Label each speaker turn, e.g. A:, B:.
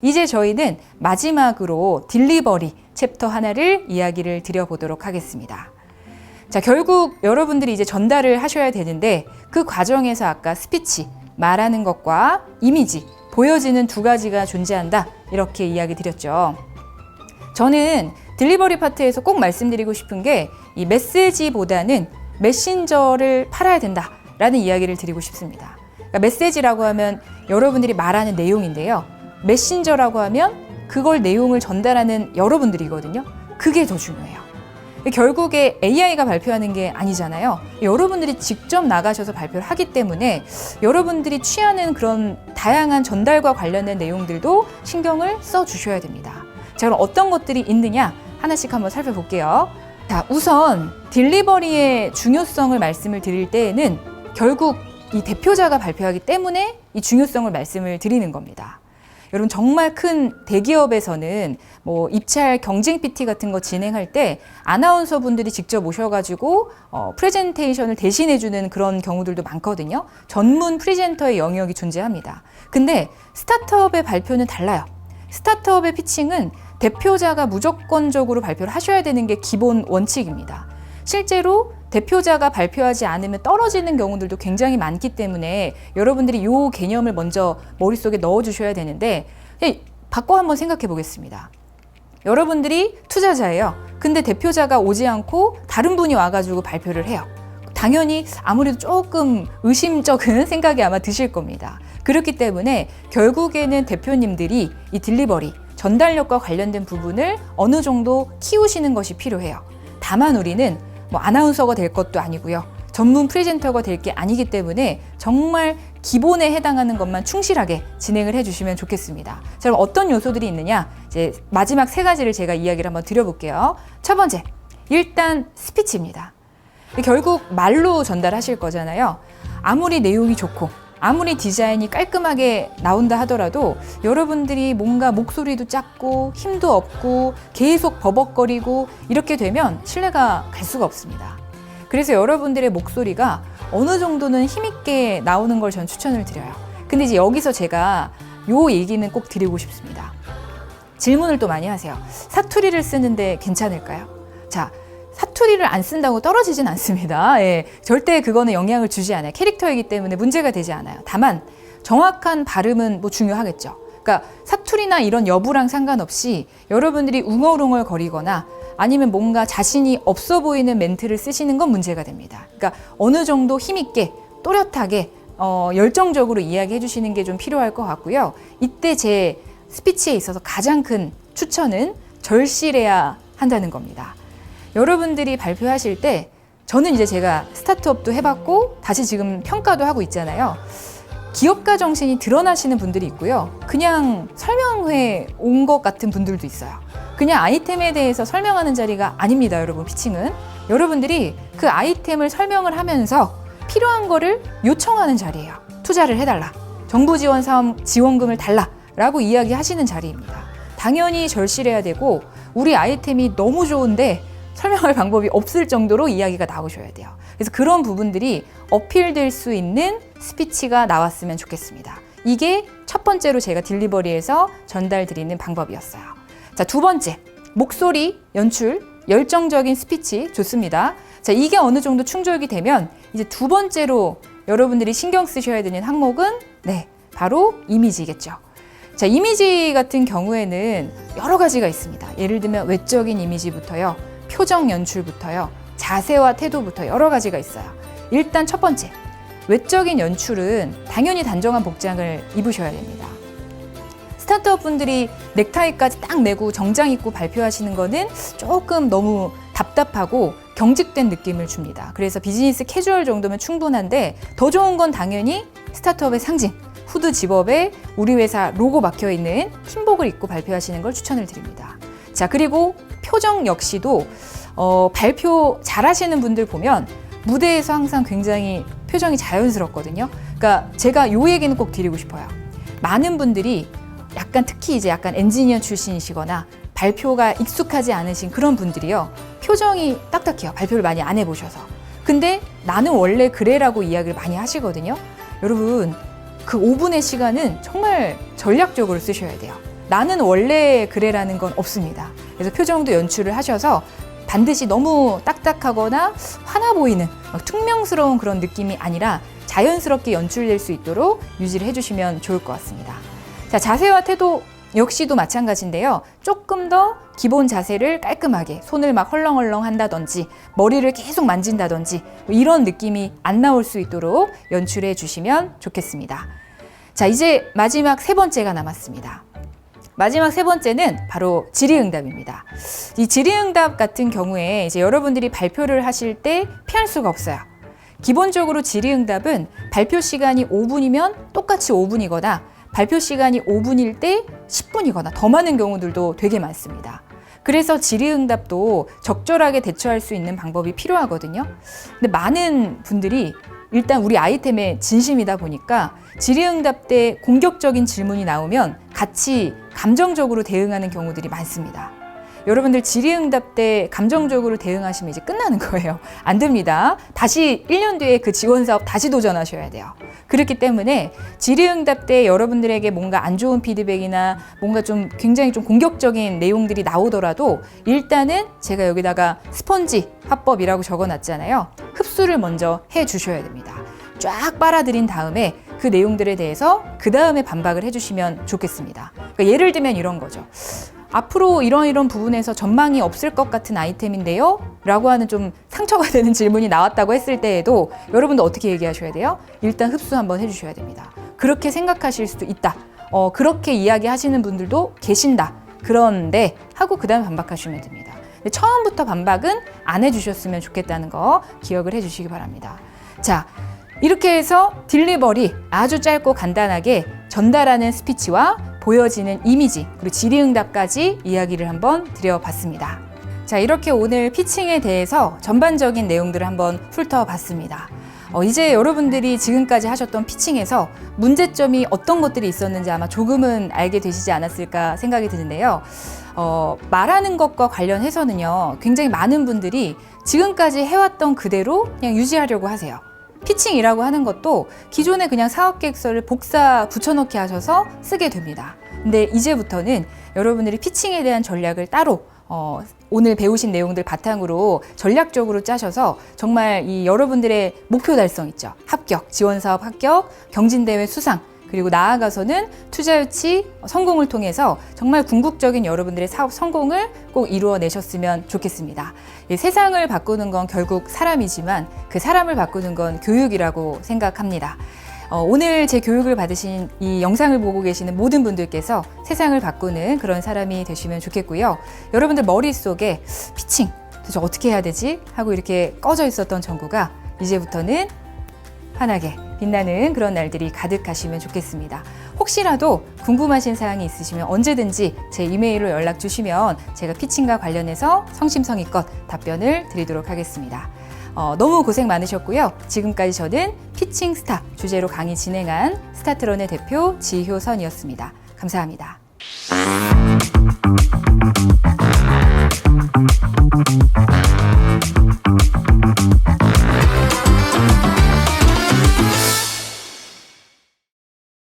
A: 이제 저희는 마지막으로 딜리버리 챕터 하나를 이야기를 드려보도록 하겠습니다. 자, 결국 여러분들이 이제 전달을 하셔야 되는데 그 과정에서 아까 스피치, 말하는 것과 이미지, 보여지는 두 가지가 존재한다. 이렇게 이야기 드렸죠. 저는 딜리버리 파트에서 꼭 말씀드리고 싶은 게 이 메시지보다는 메신저를 팔아야 된다라는 이야기를 드리고 싶습니다. 그러니까 메시지라고 하면 여러분들이 말하는 내용인데요. 메신저라고 하면 그걸 내용을 전달하는 여러분들이거든요. 그게 더 중요해요. 결국에 AI가 발표하는 게 아니잖아요. 여러분들이 직접 나가셔서 발표를 하기 때문에 여러분들이 취하는 그런 다양한 전달과 관련된 내용들도 신경을 써 주셔야 됩니다. 자, 그럼 어떤 것들이 있느냐 하나씩 한번 살펴볼게요. 자, 우선 딜리버리의 중요성을 말씀을 드릴 때에는 결국 이 대표자가 발표하기 때문에 이 중요성을 말씀을 드리는 겁니다. 여러분 정말 큰 대기업에서는 뭐 입찰 경쟁 PT 같은 거 진행할 때 아나운서 분들이 직접 오셔가지고 프레젠테이션을 대신해주는 그런 경우들도 많거든요. 전문 프리젠터의 영역이 존재합니다. 근데 스타트업의 발표는 달라요. 스타트업의 피칭은 대표자가 무조건적으로 발표를 하셔야 되는 게 기본 원칙입니다. 실제로 대표자가 발표하지 않으면 떨어지는 경우들도 굉장히 많기 때문에 여러분들이 이 개념을 먼저 머릿속에 넣어주셔야 되는데 바꿔 한번 생각해 보겠습니다. 여러분들이 투자자예요. 근데 대표자가 오지 않고 다른 분이 와가지고 발표를 해요. 당연히 아무래도 조금 의심쩍은 생각이 아마 드실 겁니다. 그렇기 때문에 결국에는 대표님들이 이 딜리버리, 전달력과 관련된 부분을 어느 정도 키우시는 것이 필요해요. 다만 우리는 뭐 아나운서가 될 것도 아니고요. 전문 프레젠터가 될 게 아니기 때문에 정말 기본에 해당하는 것만 충실하게 진행을 해주시면 좋겠습니다. 자, 그럼 어떤 요소들이 있느냐? 이제 마지막 세 가지를 제가 이야기를 한번 드려볼게요. 첫 번째, 일단 스피치입니다. 결국 말로 전달하실 거잖아요. 아무리 내용이 좋고 아무리 디자인이 깔끔하게 나온다 하더라도 여러분들이 뭔가 목소리도 작고 힘도 없고 계속 버벅거리고 이렇게 되면 신뢰가 갈 수가 없습니다. 그래서 여러분들의 목소리가 어느 정도는 힘있게 나오는 걸 전 추천을 드려요. 근데 이제 여기서 제가 요 얘기는 꼭 드리고 싶습니다. 질문을 또 많이 하세요. 사투리를 쓰는데 괜찮을까요? 자, 사투리를 안 쓴다고 떨어지진 않습니다. 예, 절대 그거는 영향을 주지 않아요. 캐릭터이기 때문에 문제가 되지 않아요. 다만 정확한 발음은 뭐 중요하겠죠. 그러니까 사투리나 이런 여부랑 상관없이 여러분들이 웅얼웅얼 거리거나 아니면 뭔가 자신이 없어 보이는 멘트를 쓰시는 건 문제가 됩니다. 그러니까 어느 정도 힘있게 또렷하게 열정적으로 이야기해 주시는 게 좀 필요할 것 같고요. 이때 제 스피치에 있어서 가장 큰 추천은 절실해야 한다는 겁니다. 여러분들이 발표하실 때 저는 이제 제가 스타트업도 해봤고 다시 지금 평가도 하고 있잖아요. 기업가 정신이 드러나시는 분들이 있고요. 그냥 설명회 온 것 같은 분들도 있어요. 그냥 아이템에 대해서 설명하는 자리가 아닙니다, 여러분. 피칭은 여러분들이 그 아이템을 설명을 하면서 필요한 거를 요청하는 자리예요. 투자를 해달라, 정부 지원 사업 지원금을 달라 라고 이야기하시는 자리입니다. 당연히 절실해야 되고 우리 아이템이 너무 좋은데 설명할 방법이 없을 정도로 이야기가 나오셔야 돼요. 그래서 그런 부분들이 어필될 수 있는 스피치가 나왔으면 좋겠습니다. 이게 첫 번째로 제가 딜리버리에서 전달드리는 방법이었어요. 자, 두 번째, 목소리, 연출, 열정적인 스피치 좋습니다. 자, 이게 어느 정도 충족이 되면 이제 두 번째로 여러분들이 신경 쓰셔야 되는 항목은 바로 이미지겠죠. 자, 이미지 같은 경우에는 여러 가지가 있습니다. 예를 들면 외적인 이미지부터요, 표정 연출부터요, 자세와 태도부터 여러 가지가 있어요. 일단 첫 번째, 외적인 연출은 당연히 단정한 복장을 입으셔야 됩니다. 스타트업 분들이 넥타이까지 딱 매고 정장 입고 발표하시는 거는 조금 너무 답답하고 경직된 느낌을 줍니다. 그래서 비즈니스 캐주얼 정도면 충분한데 더 좋은 건 당연히 스타트업의 상징, 후드 집업에 우리 회사 로고 박혀 있는 흰복을 입고 발표하시는 걸 추천을 드립니다. 자, 그리고 표정 역시도 발표 잘하시는 분들 보면 무대에서 항상 굉장히 표정이 자연스럽거든요. 그러니까 제가 요 얘기는 꼭 드리고 싶어요. 많은 분들이 약간 특히 이제 약간 엔지니어 출신이시거나 발표가 익숙하지 않으신 그런 분들이요. 표정이 딱딱해요. 발표를 많이 안 해보셔서. 근데 나는 원래 그래라고 이야기를 많이 하시거든요. 여러분, 그 5분의 시간은 정말 전략적으로 쓰셔야 돼요. 나는 원래 그래라는 건 없습니다. 그래서 표정도 연출을 하셔서 반드시 너무 딱딱하거나 화나 보이는 퉁명스러운 그런 느낌이 아니라 자연스럽게 연출될 수 있도록 유지를 해주시면 좋을 것 같습니다. 자, 자세와 태도 역시도 마찬가지인데요. 조금 더 기본 자세를 깔끔하게 손을 막 헐렁헐렁 한다든지 머리를 계속 만진다든지 이런 느낌이 안 나올 수 있도록 연출해 주시면 좋겠습니다. 자, 이제 마지막 세 번째가 남았습니다. 마지막 세 번째는 바로 질의응답입니다. 이 질의응답 같은 경우에 이제 여러분들이 발표를 하실 때 피할 수가 없어요. 기본적으로 질의응답은 발표 시간이 5분이면 똑같이 5분이거나 발표 시간이 5분일 때 10분이거나 더 많은 경우들도 되게 많습니다. 그래서 질의응답도 적절하게 대처할 수 있는 방법이 필요하거든요. 근데 많은 분들이 일단 우리 아이템에 진심이다 보니까 질의응답 때 공격적인 질문이 나오면 같이 감정적으로 대응하는 경우들이 많습니다. 여러분들 질의응답 때 감정적으로 대응하시면 이제 끝나는 거예요. 안 됩니다. 다시 1년 뒤에 그 지원사업 다시 도전하셔야 돼요. 그렇기 때문에 질의응답 때 여러분들에게 뭔가 안 좋은 피드백이나 뭔가 좀 굉장히 좀 공격적인 내용들이 나오더라도 일단은 제가 여기다가 스펀지 화법이라고 적어놨잖아요. 흡수를 먼저 해 주셔야 됩니다. 쫙 빨아들인 다음에 그 내용들에 대해서 그 다음에 반박을 해주시면 좋겠습니다. 그러니까 예를 들면 이런 거죠. 앞으로 이런 부분에서 전망이 없을 것 같은 아이템인데요? 라고 하는 좀 상처가 되는 질문이 나왔다고 했을 때에도 여러분도 어떻게 얘기하셔야 돼요? 일단 흡수 한번 해주셔야 됩니다. 그렇게 생각하실 수도 있다. 그렇게 이야기하시는 분들도 계신다. 그런데 하고 그 다음에 반박하시면 됩니다. 근데 처음부터 반박은 안 해주셨으면 좋겠다는 거 기억을 해주시기 바랍니다. 자, 이렇게 해서 딜리버리 아주 짧고 간단하게 전달하는 스피치와 보여지는 이미지 그리고 질의응답까지 이야기를 한번 드려봤습니다. 자, 이렇게 오늘 피칭에 대해서 전반적인 내용들을 한번 훑어봤습니다. 이제 여러분들이 지금까지 하셨던 피칭에서 문제점이 어떤 것들이 있었는지 아마 조금은 알게 되시지 않았을까 생각이 드는데요. 말하는 것과 관련해서는요, 굉장히 많은 분들이 지금까지 해왔던 그대로 그냥 유지하려고 하세요. 피칭이라고 하는 것도 기존에 그냥 사업계획서를 복사 붙여넣기 하셔서 쓰게 됩니다. 근데 이제부터는 여러분들이 피칭에 대한 전략을 따로 오늘 배우신 내용들 바탕으로 전략적으로 짜셔서 정말 이 여러분들의 목표 달성 있죠. 합격, 지원사업 합격, 경진대회 수상, 그리고 나아가서는 투자유치 성공을 통해서 정말 궁극적인 여러분들의 사업 성공을 꼭 이루어내셨으면 좋겠습니다. 세상을 바꾸는 건 결국 사람이지만 그 사람을 바꾸는 건 교육이라고 생각합니다. 오늘 제 교육을 받으신 이 영상을 보고 계시는 모든 분들께서 세상을 바꾸는 그런 사람이 되시면 좋겠고요. 여러분들 머릿속에 피칭, 도대체 어떻게 해야 되지? 하고 이렇게 꺼져 있었던 전구가 이제부터는 환하게 빛나는 그런 날들이 가득하시면 좋겠습니다. 혹시라도 궁금하신 사항이 있으시면 언제든지 제 이메일로 연락 주시면 제가 피칭과 관련해서 성심성의껏 답변을 드리도록 하겠습니다. 너무 고생 많으셨고요. 지금까지 저는 피칭 스타 주제로 강의 진행한 스타트런의 대표 지효선이었습니다. 감사합니다.